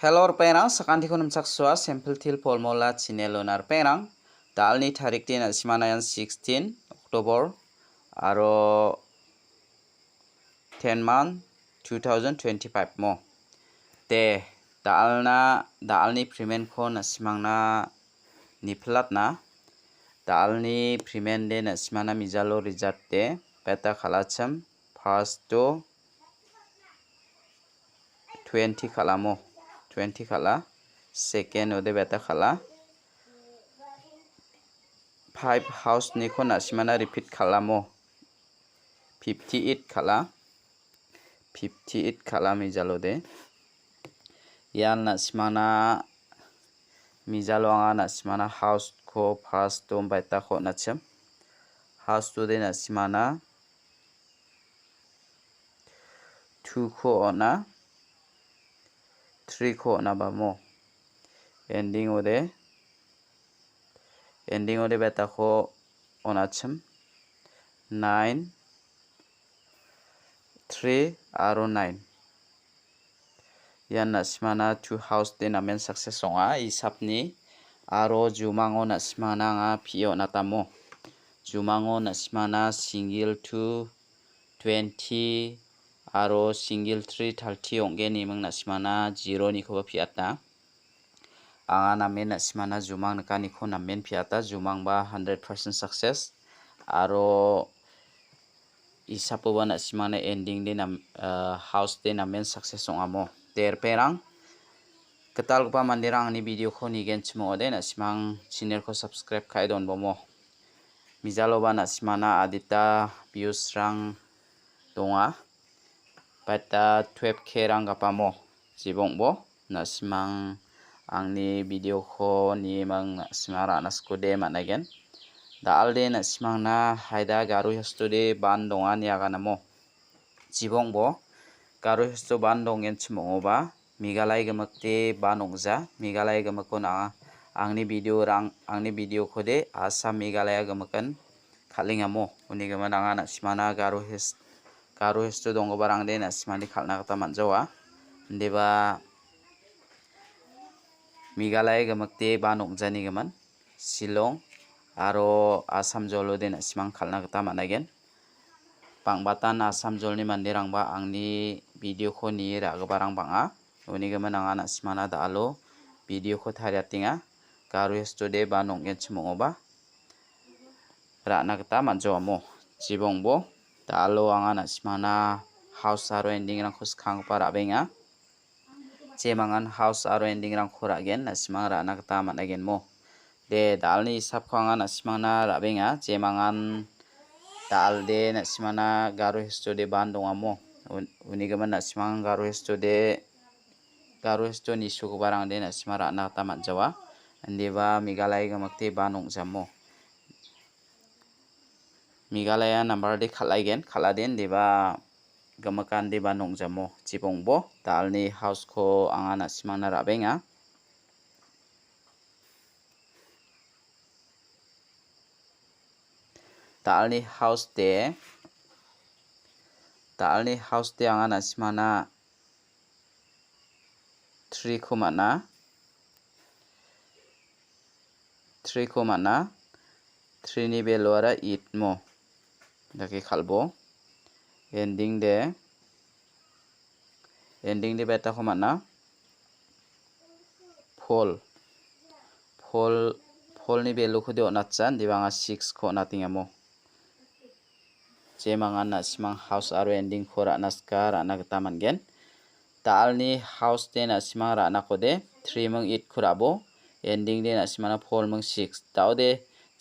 Hello perang sakanti kunum saksua sampel til polmola chinelonar perang dalni tarik din asmanayan 16 Oktober aro 10 month 2025 mo te dalni primen ko nasmangna niplatna dalni primen de nasmana mijalo rizat de beta khalacham first to 20 khalamo 20 khala second ode beta khala 5 house ni ko nasmana repeat khalamo 58 khala mijalo de yan nasmana mijalo anga nasmana house ko first to beta ko nacham house to de nasmana 2 ko ona 3 ko na bamo ending ode beta ko onacham 9 3 aro 9 yan nasmana 2 house de namen success songa isapni aro jumango nasmana nga pio natamo jumango nasmana single 2 20 aro single 3 30 ongge ni mang nasmana 0 ni ko piata anga namen nasmana jumang nakani ko namen piata jumang ba 100% success aro isapo ba nasmana ending de house de namen success ongamo ter perang ketal pa mandirang ni video ko ni gen chmo de nasmang channel ko subscribe khai don bomo mijalo ba nasmana adita views rang donga pata 12k rang gapamo jibongbo nasmang angni video ko ni mang nasmara nasko de managen dalde nasmangna haida garu study ban donga ni aganamo jibongbo garu stu ban dongen chmongoba migalai gamakte banongja migalai gamakona angni video ko de asa migalaya gamakan khalingamo uni gamananga nasmana garu stu dongo barang de nasmani khalna kata manjawa deba migalaya gamakte banongjani gaman Shillong aro Assam jolo de nasmang khalna kata managen pangbatan Assam jolni mandirangba angni video ko ni ragbarang banga uni gamananga nasmana dalo video ko thariatinga garu stu de banonggen chmongoba rana kata manjawamo jibongbo dalo anga nasmana house aro ending rang khuskang para benga jemangan house aro ending rang khoragen nasmang rana kata managen mo de dalni sap khanga nasmana rabenga jemangan dalde nasmana garu study bandongamo uni gaman nasmang garu ni suku barang de nasmang rana kata manjawa andeba migalai gamakte banongjamo migalaya number de khaladen deba gamakan de banongjamo jibongbo dalni house ko anga nasmana rabenga dalni house de anga nasmana 3 ko mana 3 ni beloara 8 mo dake khalbo ending de beta ko mana phol ni belu ko de onachan dibanga 6 ko natingamo jemangan nasmang house aro ending ko rana skar rana gata mangen dalni house de nasmang rana ko de 3 mang 8 khurabo ending de nasmana phol mang 6 taude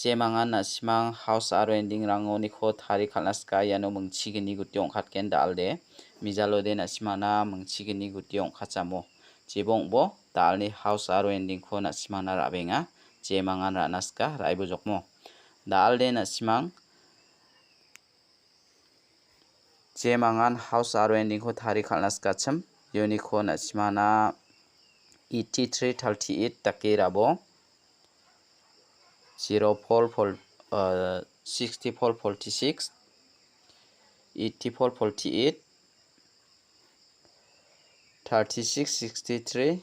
jemangan nasmang house aro ending rangoni ko thari khalna ska yano mungchigini guti ongkhatken dalde mijalo de nasmana mungchigini guti ongkhachamo jibongbo dalni house aro ending ko nasmana rabenga jemangan rana ska raibo jokmo dalde nasmang jemangan house aro ending ko thari khalna ska cham yoni ko nasmana 8338 takirabo 6446 8448 3663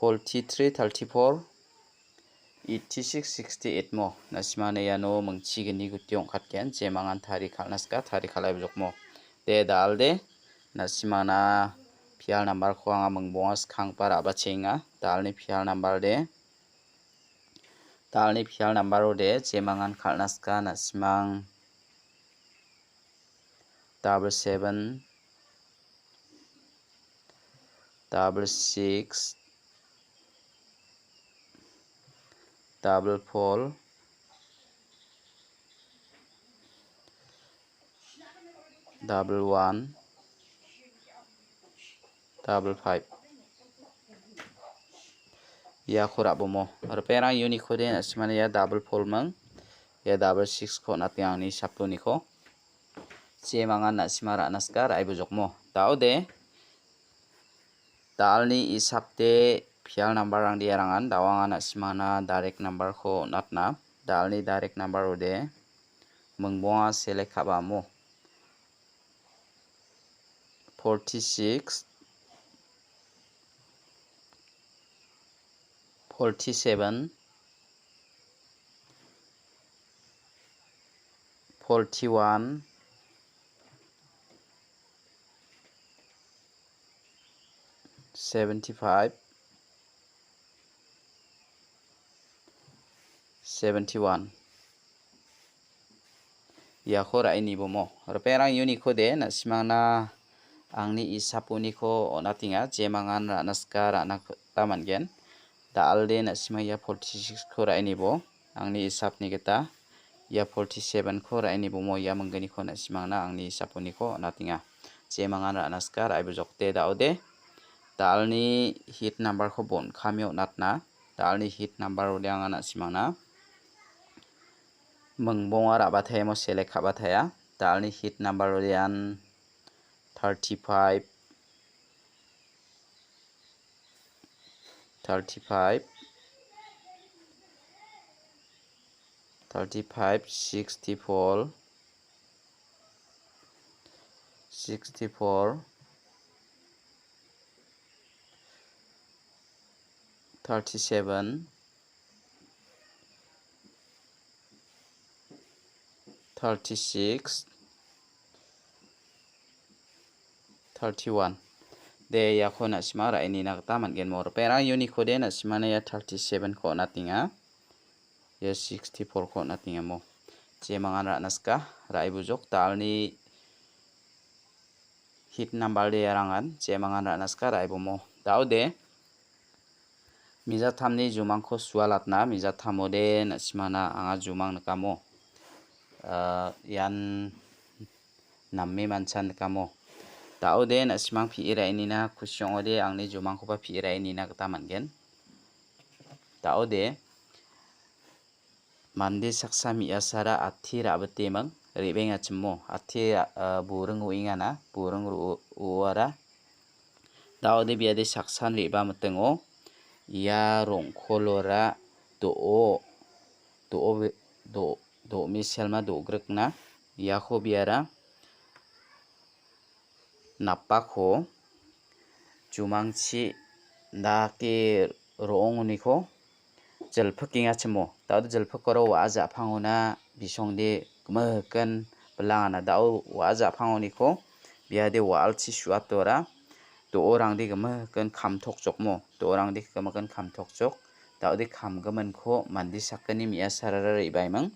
43 34 86 68 mo nasimana yano mengchigini gutiong khatken jemangan thari khalnaska thari khalai bujok mo de dalde nasimana pial number ko anga mengbonga skhang para bachenga dalni pial number de dalni pial number ode jemangan khalnaska nasimang 77 66 44 11 55 ya khura bomo perang unique khode nasimana ya 44 mang ya 66 ko natyang ni sapuni ko jemangan nasimara naskar ai bujokmo daude dalni isapte pial number rang diarangan dawangan nasimana direct number ko natna dalni direct number ode mengbonga select khabamo 46 47 41 75 71 ya khora ini bomo perang unique khode nasimana angni isapuni ko onatinga jemangan ranaska rana tamangen dalde nasimaya 46 khora ini bo angni isapni kita ya 47 khora ini bomo ya menggani ko nasimangna angni isapuni ko onatinga jemangan ranaska rai bujokte daude dalni hit number ko bon khamyo natna dalni hit number udyanga nasimangna mengbonga rabathaya mo select khabathaya dalni hit number udyan 35 65 64 37 36 31 de ya khona simara ini nakta mangen mor perang unique khode na simana ya 37 ko natinga ya 64 ko natinga mo jemangan ra naska rai bujok dalni hit number de yarangan jemangan ra naska rai bomo daude mijathamni jumangko sualatna mijathamode nasimana anga jumang nakamo yan namme manchan nakamo daude nasimang phiira inina kusyongode angni jumangko pa phiira inina kata mangen daude mande saksa miasara athi rabate mang rebenga chimmo athi burung uingana burung uara daude biade saksan reba metengo ya rongkolora do miselma do grekna ya kho biara napakho jumangchi dake ronguni-ko jelphakinga chimo daude jelphakoro waja phangona bisongde gmekan belangana dau waja phangoni-ko biade walchi suatora do orangde gmekan khamthok chokmo do orangde gmekan khamthok chok daude khamgamanko mandi sakani miasarara ribaimang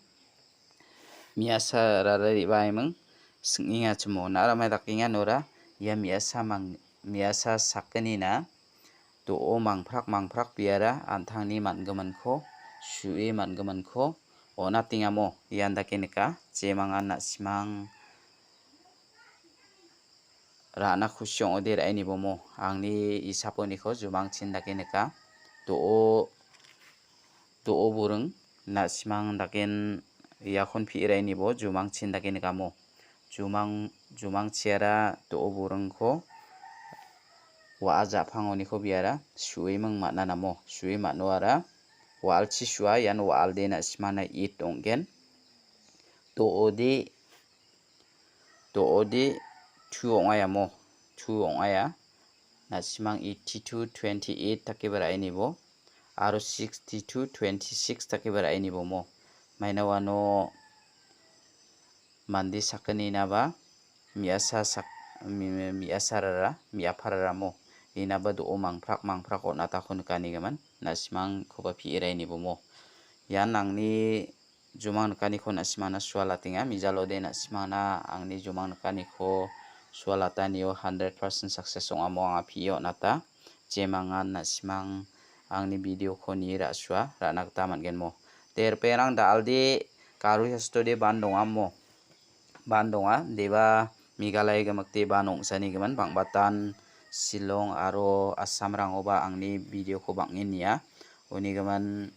singinga chimo naramai dakinga nora ya miasa sakani na do mangphrak biara anthangni mangamanko sui mangamanko onatingamo yandake nika jemangan nasimang rana khusyong ode raini bomo angni isaponi ko jumang chindake nika do burung nasimang daken yakon phiiraini bo jumang chindake nikamo jumang chiara do burungko waja phangoni ko biara sui mang mananamo sui manwara walchi sua yan walde na simana it onggen do ode tu ongaya mo tu ongaya na simang 8228 take berai ni bo aro 6226 take berai ni bo mo maina wano mandi sakani na ba miasarara miaparara mo ina ba do mangprak onata khon kani gaman na simang khoba pi irai ni bo mo yan angni jumang kani kho na simana swalatinga mijalode na simana angni jumang kani kho swalatani 100% success ong amo anga pio nata jemangan na simang angni video kho ni ra swa ra nakta mangen mo ter perang da aldi karu study bandong amo bandonga deba Meghalaya gamakte banong sani gaman bangbatan Shillong aro Assam rangoba angni video ko bangin ya uni gaman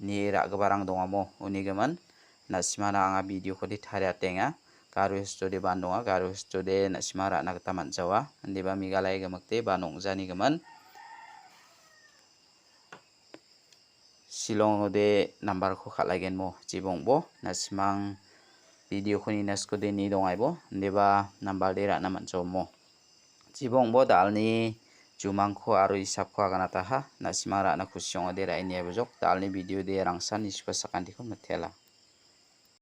ni ra gabarang dongamo uni gaman nasimana anga video ko ditharia tenga karu study bandonga karu study nasimara nakta manjawa deba Meghalaya gamakte banong jani gaman Shillong ode number ko khalagen mo jibong bo nasimang video khoni nasko de ni dongai bo deba number de ra naman jomo jibong bo dalni jumang kho aro isap kho agana ta ha nasimara na khusyong de ra ini bojok dalni video de rangsan ispa sakanti ko mathela